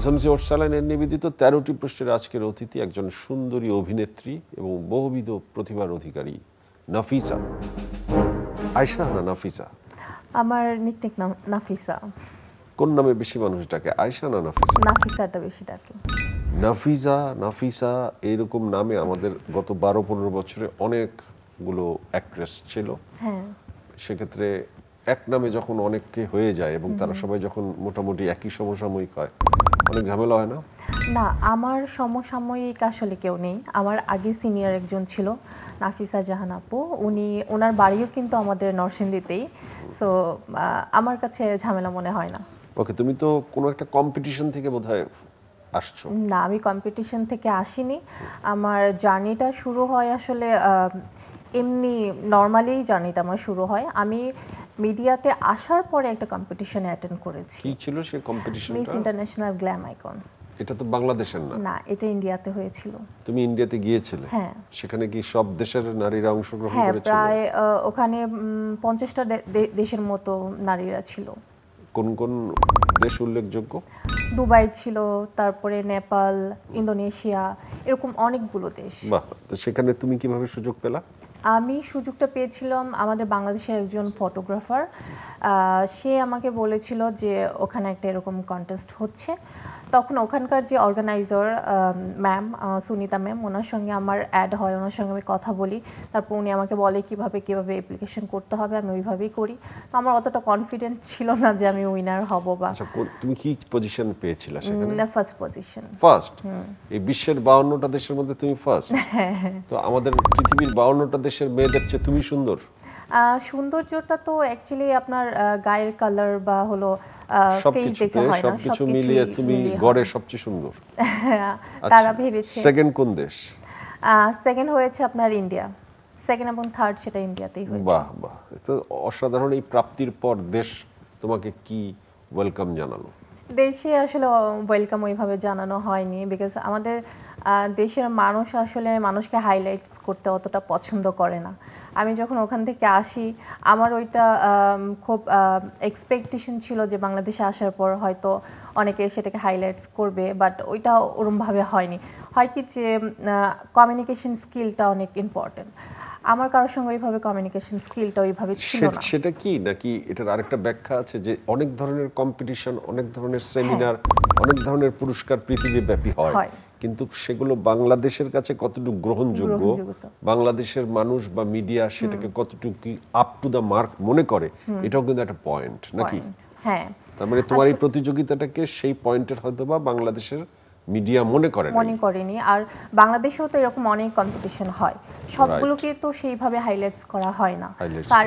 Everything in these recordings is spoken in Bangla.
এসএমসি ওরসালাইনের নিবেদিত 13টি প্রশ্নের আজকের অতিথি একজন সুন্দরী অভিনেত্রী এবং বহুবিধ প্রতিভার অধিকারী নাফিসা। আয়শা না নাফিসা? আমার নিকনেম নাফিসা। কোন নামে বেশি মানুষ ডাকে, আয়শা না নাফিসা? নাফিসাটা বেশি ডাকে। নাফিসা এইরকম নামে আমাদের গত 12-15 বছরে অনেকগুলো অ্যাক্ট্রেস ছিল। হ্যাঁ, সেক্ষেত্রে এক নামে যখন অনেককে হয়ে যায় এবং তারা সবাই যখন মোটামুটি একই সমসাময়িক হয়, অনেক ঝামেলা হয় না? না, আমার সমসাময়িক আসলে কেউ নেই। আমার আগে সিনিয়র একজন ছিল, নাফিসা জাহান আপু। ওনার বাড়িও কিন্তু আমাদের নরসিংদীতেই। সো আমার কাছে ঝামেলা মনে হয় না। ওকে, তুমি তো কোনো একটা কম্পিটিশন থেকে বোধহয় আসছো। না, আমি কম্পিটিশন থেকে আসিনি। আমার জার্নিটা শুরু হয় আসলে এমনি নর্মালি জার্নিটা আমার শুরু হয়। আমি মিডিয়াতে আসার পরে একটা কম্পিটিশনে অ্যাটেন্ড করেছি। কি ছিল সেই কম্পিটিশনটা? Miss international glam icon. এটা তো বাংলাদেশের না? না, এটা ইন্ডিয়াতে হয়েছিল। তুমি ইন্ডিয়াতে গিয়েছিলে? হ্যাঁ। সেখানে কি সব দেশের নারীরা অংশগ্রহণ হ্যাঁ, করেছিল? প্রায় ওখানে 50টা দেশের মতো নারীরা ছিল। কোন কোন দেশ উল্লেখযোগ্য? দুবাই ছিল, তারপরে নেপাল, ইন্দোনেশিয়া, এরকম অনেকগুলো দেশ। বাহ, তো সেখানে তুমি কিভাবে সুযোগ পেলা? আমি সুযোগটা পেয়েছিলাম আমাদের বাংলাদেশের একজন ফটোগ্রাফার। সে আমাকে বলেছিল যে ওখানে একটা এরকম কন্টেস্ট হচ্ছে। তখন ওখানকার যে অর্গানাইজার ম্যাম, সুনিতা ম্যাম, ওনার সঙ্গে আমার অ্যাড হয়, ওনার সঙ্গে আমি কথা বলি। তারপর উনি আমাকে বলে কিভাবে অ্যাপ্লিকেশন করতে হবে, আমি ওইভাবেই করি। তো আমার অতটা কনফিডেন্স ছিল না যে আমি উইনার হব বা। আচ্ছা, তুমি কি পজিশন পেয়েছিলা সেখানে? First position. ফার্স্ট? এই বিশ্বের 52টা দেশের মধ্যে তুমি ফার্স্ট? তো আমাদের পৃথিবীর 52টা দেশের মেয়েদের চেয়ে তুমি সুন্দর? সৌন্দর্যটা তো অ্যাকচুয়ালি আপনার গায়ের কালার বা হলো ফেস দেখে হয় না, সবকিছু মিলিয়ে তুমি গড়ে সবচেয়ে সুন্দর। তারা ভেবেছে। সেকেন্ড কোন দেশ? সেকেন্ড হয়েছে আপনার ইন্ডিয়া। সেকেন্ড এবং থার্ড সেটা ইন্ডিয়াতেই হয়েছে। বাহ বাহ, তো অসাধারণ। এই প্রাপ্তির পর দেশ তোমাকে কি ওয়েলকাম জানালো? দেশে আসলে ওয়েলকাম ওইভাবে জানানো হয়নি, বিকজ আমাদের দেশের মানুষ আসলে মানুষকে হাইলাইটস করতে অতটা পছন্দ করে না। আমি যখন ওখান থেকে আসি, আমার ওইটা খুব এক্সপেকটেশন ছিল যে বাংলাদেশে আসার পর হয়তো অনেকে সেটাকে হাইলাইটস করবে, বাট ওইটা ওরমভাবে হয়নি। হয় কি যে কমিউনিকেশন স্কিলটা অনেক ইম্পর্টেন্ট। আমার কারোর সঙ্গে ওইভাবে কমিউনিকেশন স্কিলটা ওইভাবে ছিল না। সেটা কি, নাকি এটার আরেকটা ব্যাখ্যা আছে যে অনেক ধরনের কম্পিটিশন, অনেক ধরনের সেমিনার, অনেক ধরনের পুরস্কার পৃথিবীব্যাপী হয়, কিন্তু সেগুলো বাংলাদেশের কাছে কতটুকু গ্রহণযোগ্য, বাংলাদেশের মানুষ বা মিডিয়া সেটাকে কতটুকু আপ টু দ্য মার্ক মনে করে, এটাও কিন্তু একটা পয়েন্ট নাকি? হ্যাঁ, তার মানে তোমার এই প্রতিযোগিতাটাকে সেই পয়েন্টের হয়তো বা বাংলাদেশের মিডিয়া মনে করেনি। আর বাংলাদেশেও তো এরকম অনেক কম্পিটিশন হয়, সবগুলোকে তো সেইভাবে হাইলাইটস করা হয় না। আর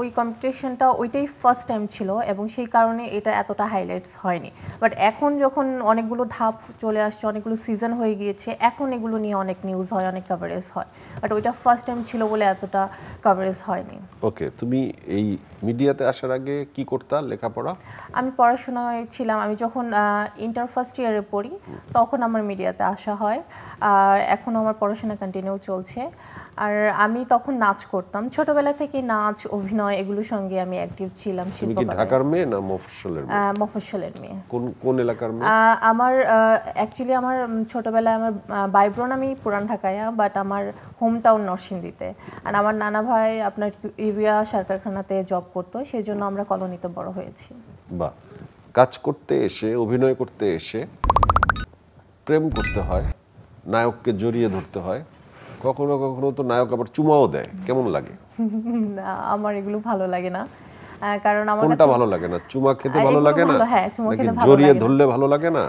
ওই কম্পিটিশনটা ওইটাই ফার্স্ট টাইম ছিল এবং সেই কারণে এটা এতটা হাইলাইটস হয়নি। বাট এখন যখন অনেকগুলো ধাপ চলে আসছে, অনেকগুলো সিজন হয়ে গিয়েছে, এখন এগুলো নিয়ে অনেক নিউজ হয়, অনেক কভারেজ হয়। বাট ওইটা ফার্স্ট টাইম ছিল বলে এতটা কভারেজ হয়নি। ওকে, তুমি এই মিডিয়াতে আসার আগে কি করতা, লেখাপড়া? আমি পড়াশোনায় ছিলাম। আমি যখন ইন্টার ফার্স্ট ইয়ারে পড়ি তখন আমার মিডিয়াতে আসা হয়, আর এখন আমার পড়াশোনা কন্টিনিউ চলছে। আর আমি তখন নাচ করতাম, ছোটবেলা থেকে নাচ, অভিনয় এগুলোর সঙ্গে আমি অ্যাক্টিভ ছিলাম। তুমি কি ঢাকার মেয়ে না মফস্বলের মেয়ে? মফস্বলের মেয়ে। কোন এলাকার মেয়ে? আমার অ্যাকচুয়ালি আমার ছোটবেলায় আমার ভাই বোন, আমি পুরান ঢাকায়, বাট আমার হোম টাউন নরসিংদীতে। আর আমার নানা ভাই আপনার ইউরিয়া সার কারখানাতে জব করতো, সেই জন্য আমরা কলোনিতে বড় হয়েছি। বাহ, কাজ করতে এসে, অভিনয় করতে এসে প্রেম করতে হয়, নায়ককে জড়িয়ে ধরতে হয়, কখনো কখনো তো নায়ক আবার চুমাও দেয়, কেমন লাগে? না, আমার এগুলো ভালো লাগে না, কারণ আমার কোনটা ভালো লাগে না? চুমা খেতে ভালো লাগে না, নাকি জড়িয়ে ধরলে ভালো লাগে না,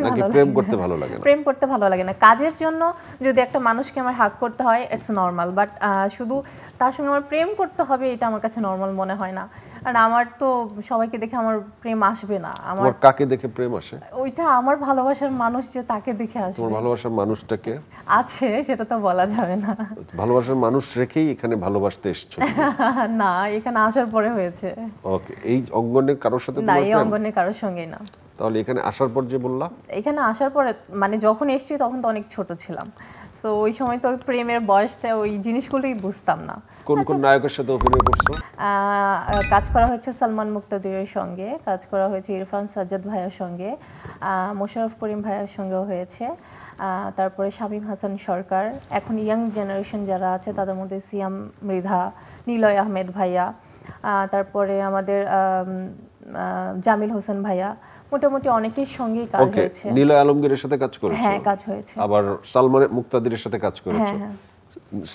নাকি প্রেম করতে ভালো লাগে না? প্রেম করতে ভালো লাগে না। কাজের জন্য যদি একটা মানুষকে আমার হাগ করতে হয়, ইটস নরমাল, বাট শুধু তার সঙ্গে আমার প্রেম করতে হবে এটা আমার কাছে নরমাল মনে হয় না। আর আমার তো সবাইকে দেখে আমার প্রেম আসবে না। আমার কাকে দেখে প্রেম আসে? ওইটা আমার ভালোবাসার মানুষ যে তাকে দেখে আসবে। তোমার ভালোবাসার মানুষটাকে আছে, সেটা তো বলা যাবে না। ভালোবাসার মানুষ রেখেই এখানে ভালোবাসতে এসেছো? না, এখানে আসার পরে হয়েছে। ওকে, এই অঙ্গনের কারোর সাথে না, এই অঙ্গনের কারোর সঙ্গেই না। তাহলে এখানে আসার পর যে বললাম, এখানে আসার পরে মানে যখন এসেছি তখন তো অনেক ছোট ছিলাম, সো ওই সময় তো ওই প্রেমের বয়সটা ওই জিনিসগুলোই বুঝতাম না। কোন কোন নায়কের সাথে অভিনয় করছো? কাজ করা হয়েছে সালমান মুক্তাদিরের সঙ্গে, কাজ করা হয়েছে ইরফান সাজ্জাদ ভাইয়ের সঙ্গে, মোশাররফ করিম ভাইয়ের সঙ্গেও হয়েছে, তারপরে শামীম হাসান সরকার, এখন ইয়াং জেনারেশন যারা আছে তাদের মধ্যে সিয়াম মৃধা, নিলয় আহমেদ ভাইয়া, তারপরে আমাদের জামিল হোসেন ভাইয়া, মোটামুটি অনেকের সঙ্গেই কাজ হয়েছে। নিলয় আলমগীরের সাথে কাজ করেছো? হ্যাঁ, কাজ হয়েছে। আবার সালমান মুক্তাদিরের সাথে কাজ করেছো?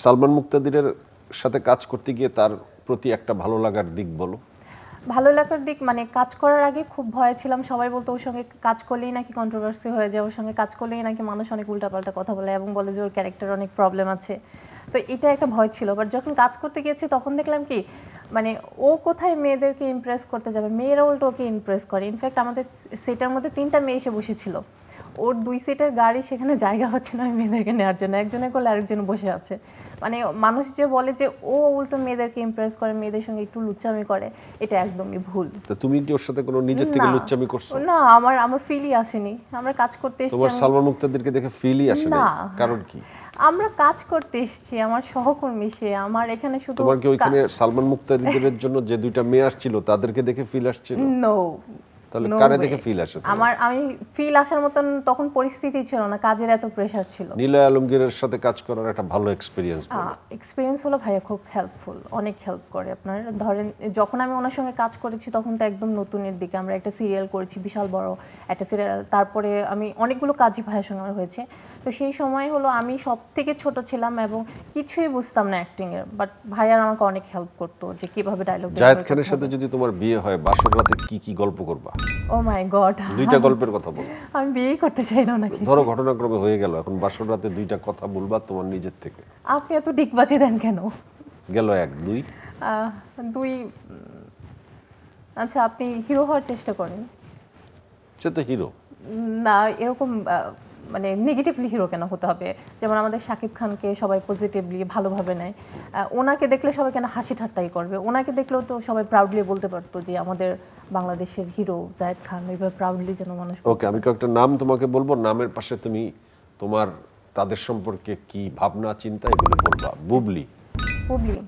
সালমান মুক্তাদিরের সাথে কাজ করতে গিয়ে তার প্রতি একটা ভালো লাগার দিক বলো। ভালো লাগার দিক মানে কাজ করার আগে খুব ভয় ছিলাম, সবাই বলতো ওর সঙ্গে কাজ করলেই নাকি কন্ট্রোভার্সি হয়ে যায়, ওর সঙ্গে কাজ করলেই নাকি মানুষ অনেক উল্টাপাল্টা কথা বলে এবং বলে যে ওর ক্যারেক্টার অনেক প্রবলেম আছে। তো এটা একটা ভয় ছিল, বাট যখন কাজ করতে গিয়েছি তখন দেখলাম কি মানে ও কোথায় মেয়েদেরকে ইমপ্রেস করতে যাবে, মেয়েরা উল্টো ওকে ইমপ্রেস করে। ইনফ্যাক্ট আমাদের সেটার মধ্যে 3টা মেয়ে এসে বসেছিল, ওর 2 সিটের গাড়ি সেখানে জায়গা হচ্ছে না মেয়েদেরকে নেওয়ার জন্য, একজনের কোলে আরেকজন বসে আছে। মানে মানুষ যে বলে যে ও উল্টো মেয়েদেরকে ইমপ্রেস করে, মেয়েদের সঙ্গে একটু লুচ্চামি করে, এটা একদমই ভুল। তো তুমি কি ওর সাথে কোনো নিজের থেকে লুচ্চামি করছো? না, আমার ফিলই আসেনি। আমরা কাজ করতে এসেছি। তোমার সালমান মুক্তাদিরকে দেখে ফিলই আসে না? কারণ কি? আমরা কাজ করতে এসেছি, আমার সহকর্মী সে, আমার এখানে শুধু। তোমার কি ওইখানে সালমান মুক্তাদিরের জন্য যে 2টা মেয়ে আসছিল তাদেরকে দেখে ফিল আসছিল? নো। তাহলে কারে দেখে ফিল আসে? আমি ফিল আসার মতন তখন পরিস্থিতি ছিল না, কাজের এত প্রেসার ছিল। নিলয় আলমগীরের সাথে কাজ করার একটা ভালো এক্সপেরিয়েন্স বলো। এক্সপেরিয়েন্স হলো ভাইয়া খুব হেল্পফুল, অনেক হেল্প করে। আপনার ধরেন যখন আমি ওনার সঙ্গে কাজ করেছি তখন তো একদম নতুনের দিকে, আমরা একটা সিরিয়াল করেছি, বিশাল বড় একটা সিরিয়াল, তারপরে আমি অনেকগুলো কাজই ভাইয়ের সঙ্গে আমার হয়েছে। তো সেই সময় হলো আমি সব থেকে ছোট ছিলাম এবং কিছুই বুঝতাম না অ্যাক্টিং এর, বাট ভাইয়ার আমাকে অনেক হেল্প করতো যে কিভাবে ডায়লগ। জায়েদ খানের সাথে যদি তোমার বিয়ে হয়, বাসর রাতে কি কি গল্প করবা? ও মাই গড, 2টা গল্পের কথা বলো। আমি বিয়ে করতে চাই না নাকি? ধরো ঘটনাক্রমে হয়ে গেল, এখন বাসর রাতে 2টা কথা বলবা তোমার নিজের থেকে। আপনি এত ডিগবাজি দেন কেন? গেল 1 2 2। আচ্ছা, আপনি হিরো হওয়ার চেষ্টা করেন। সে তো হিরো না, এরকম মানে নেগেটিভলি হিরো কেন হতে হবে? যেমন আমাদের শাকিব খানকে সবাই পজিটিভলি ভালোভাবে নেয়, ওনাকে দেখলে সবাই কেন হাসি ঠাট্টাই করবে? ওনাকে দেখলেও তো সবাই প্রাউডলি বলতে পারতো যে আমাদের বাংলাদেশের হিরো জায়েদ খান, এইভাবে প্রাউডলি যেন মানুষ। ওকে, আমি কয়েকটা নাম তোমাকে বলবো, নামের পাশে তুমি তোমার তাদের সম্পর্কে কি ভাবনা চিন্তা এগুলো বলবা। বুবলি। বুবলি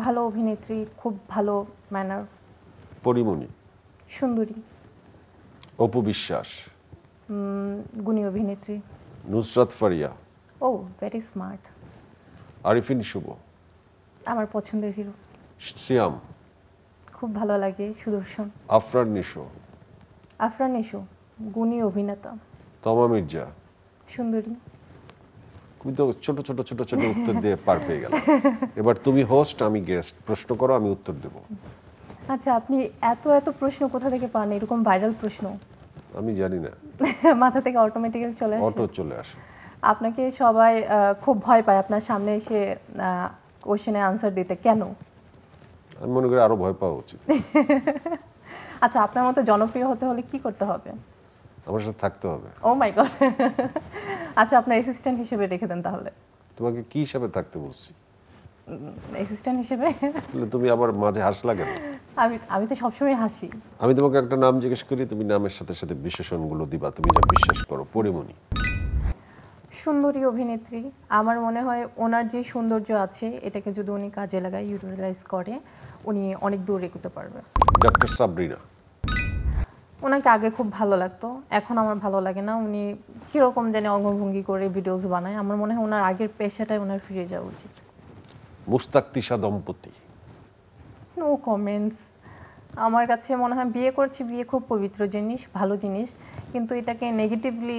ভালো অভিনেত্রী, খুব ভালো ম্যানার। পরিমণি। সুন্দরী। অপু বিশ্বাস। গুণী অভিনেত্রী। নুসরাত ফারিয়া। ও, ভেরি স্মার্ট। আরিফিন শুভ। আমার পছন্দের হিরো। সিয়াম। খুব ভালো লাগে। সুদর্শন। আফরান নিশো। আফরান নিশো গুণী অভিনেতা। তমা মির্জা। সুন্দরী। তুমি তো ছোট ছোট ছোট ছোট উত্তর দিয়ে পার পেয়ে গেল। এবার তুমি হোস্ট, আমি গেস্ট, প্রশ্ন করো, আমি উত্তর দেব। আচ্ছা, আপনি এত এত প্রশ্ন কোথা থেকে পান? এরকম ভাইরাল প্রশ্ন আমি জানি না, মাথা থেকে অটোমেটিক্যালি চলে আসে? অটো চলে আসে। আপনাকে সবাই খুব ভয় পায় আপনার সামনে এসে কোশ্চেনে আনসার দিতে, কেন? আমি মনে করি আরো ভয় পাওয়া উচিত। আচ্ছা, আপনার মতো জনপ্রিয় হতে হলে কি করতে হবে? আমার সাথে থাকতে হবে। ও মাই গড। আচ্ছা, আপনার অ্যাসিস্ট্যান্ট হিসেবে রেখে দেন তাহলে। তোমাকে কি হিসাবে থাকতে বলছি? অ্যাসিস্ট্যান্ট হিসেবে। তাহলে তুমি আবার মাঝে হাসলা কেন? আমি তো সবসময় হাসি। আমি তোমাকে একটা নাম জিজ্ঞেস করি, তুমি নামের সাথে সাথে বিশেষণগুলো দিবা, তুমি যা বিশ্বাস করো। পরিমণি। সুন্দরী অভিনেত্রী। আমার মনে হয় ওনার যে সৌন্দর্য আছে এটাকে যদি উনি কাজে লাগায়, ইউটিলাইজ করে, উনি অনেক দূর এগোতে পারবে। ডক্টর সাবরিনা। ওনাকে আগে খুব ভালো লাগতো, এখন আমার ভালো লাগে না। উনি কীরকম জানি অঙ্গভঙ্গি করে ভিডিওস বানায়, আমার মনে হয় ওনার আগের পেশাটাই ওনার ফিরে যাওয়া উচিত। মুস্তাক তিশা দম্পতি। No comments. আমার কাছে মনে হয় বিয়ে করছি, বিয়ে খুব পবিত্র জিনিস, ভালো জিনিস, কিন্তু এটাকে নেগেটিভলি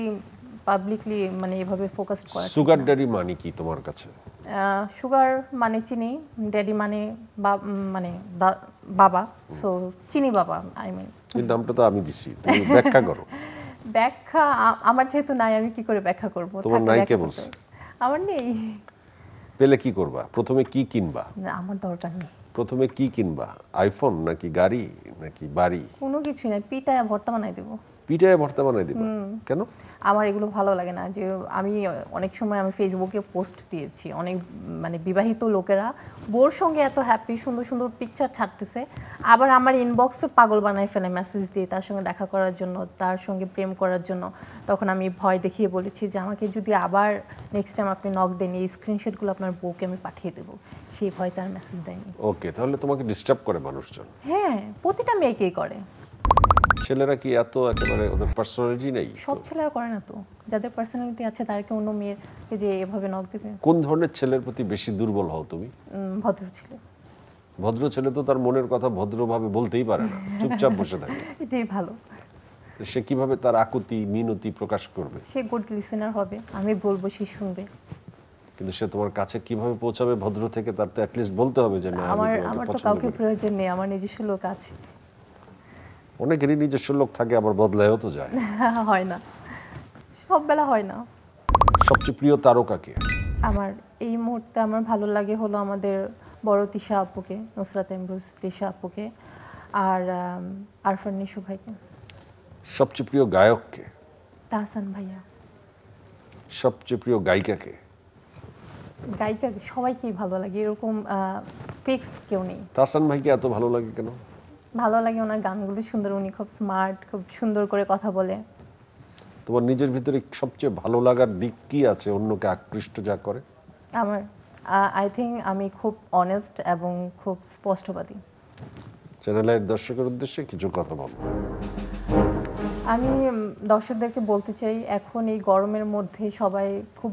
পাবলিকলি মানে এভাবে ফোকাস করা। সুগার ড্যাডি মানে কি তোমার কাছে? সুগার মানে চিনি, ড্যাডি মানে মানে বাবা, সো চিনি বাবা। আই মিন এই নামটা তো আমি দিছি, তুমি ব্যাখ্যা করো। ব্যাখ্যা আমার যেহেতু নাই, আমি কি করে ব্যাখ্যা করব? তোমার নাই কে বলছে? আমার নেই। পেলে কি করবা? প্রথমে কি কিনবা? না, আমার দরকার নেই। প্রথমে কি কিনবা? আইফোন নাকি গাড়ি নাকি বাড়ি? কোনো কিছুই নাই, পিটায় ভর্তা বানাই দেবো। পিটায় ভর্তা বানাই দিবা কেন? আমার এগুলো ভালো লাগে না। যে আমি অনেক সময় আমি ফেসবুকে পোস্ট দিয়েছি, অনেক মানে বিবাহিত লোকেরা বোর সঙ্গে এত হ্যাপি সুন্দর সুন্দর পিকচার ছাড়তেছে, আবার আমার ইনবক্সে পাগল বানায় ফেলে মেসেজ দিয়ে তার সঙ্গে দেখা করার জন্য, তার সঙ্গে প্রেম করার জন্য। তখন আমি ভয় দেখিয়ে বলেছি যে আমাকে যদি আবার নেক্সট টাইম আপনি নক দেন, এই স্ক্রিনশটগুলো আপনার বউকে আমি পাঠিয়ে দেবো। সেই ভয় তার মেসেজ দেয়নি। ওকে, তাহলে তোমাকে ডিস্টার্ব করে মানুষজন? হ্যাঁ, প্রতিটা মেয়েকেই করে। ছেলেরা কি এত একেবারে ওদের পার্সোনালিটি নেই? সব ছেলেরা করে না তো, যাদের পার্সোনালিটি আছে তাদেরকে অন্য মেয়েকে যে এভাবে নক দিবে। কোন ধরনের ছেলের প্রতি বেশি দুর্বল হও তুমি? ভদ্র ছেলে। ভদ্র ছেলে তো তার মনের কথা ভদ্রভাবে বলতেই পারে না, চুপচাপ বসে থাকে। এটাই ভালো। সে কিভাবে তার আকুতি মিনতি প্রকাশ করবে? সে গুড লিসেনার হবে, আমি বলবো সে শুনবে। কিন্তু সে তোমার কাছে কিভাবে পৌঁছাবে ভদ্র থেকে? তার তো অ্যাটলিস্ট বলতে হবে যে না, আমার তো কাউকে প্রয়োজন নেই, আমার নিজস্ব লোক আছে। অনেকেরই নিজস্ব লোক থাকে, আবার বদলায়ও তো যায়। হয় না, সব বেলা হয় না। সবচেয়ে প্রিয় তারকা কে? আমার এই মুহূর্তে আমার ভালো লাগে হলো আমাদের বড় তিশা আপুকে, নুসরাত ইমরোজ তিশা আপুকে, আর আরফান নিশু ভাইকে। সবচেয়ে প্রিয় গায়ক কে? তাহসান ভাইয়া। সবচেয়ে প্রিয় গায়িকা কে? গায়িকা সবাইকেই ভালো লাগে, এরকম ফিক্সড কেউ নেই। তাহসান ভাইকে এত ভালো লাগে কেন? ভালো লাগে ওনার গানগুলো সুন্দর, উনি খুব স্মার্ট, খুব সুন্দর করে কথা বলে। তোমার নিজের ভিতরে সবচেয়ে ভালো লাগার দিক কি আছে অন্যকে আকৃষ্ট যা করে? আমার আই থিঙ্ক আমি খুব অনেস্ট এবং খুব স্পষ্টবাদী। চ্যানেলের দর্শকের উদ্দেশ্যে কিছু কথা বলো। আমি দর্শকদেরকে বলতে চাই, এখন এই গরমের মধ্যে সবাই খুব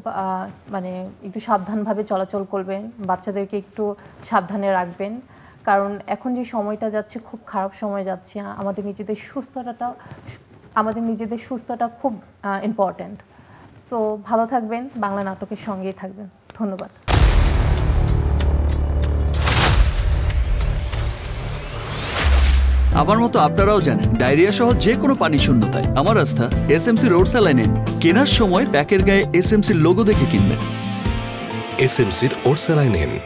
মানে একটু সাবধানভাবে চলাচল করবেন, বাচ্চাদেরকে একটু সাবধানে রাখবেন, কারণ এখন যে সময়টা যাচ্ছে খুব খারাপ সময় যাচ্ছে। আমাদের নিজেদের সুস্থতা খুব ইম্পর্ট্যান্ট। সো ভালো থাকবেন, বাংলা নাটকের সঙ্গেই থাকবেন। ধন্যবাদ। আমার মতো আপনারাও জানেন ডায়রিয়া সহ যে কোনো পানি শূন্যতায় আমার আস্থা এসএমসি রোড স্যালাইন। কেনার সময় প্যাকের গায়ে এসএমসির লোগো দেখে কিনবেন। এসএমসির ওরসালাইন।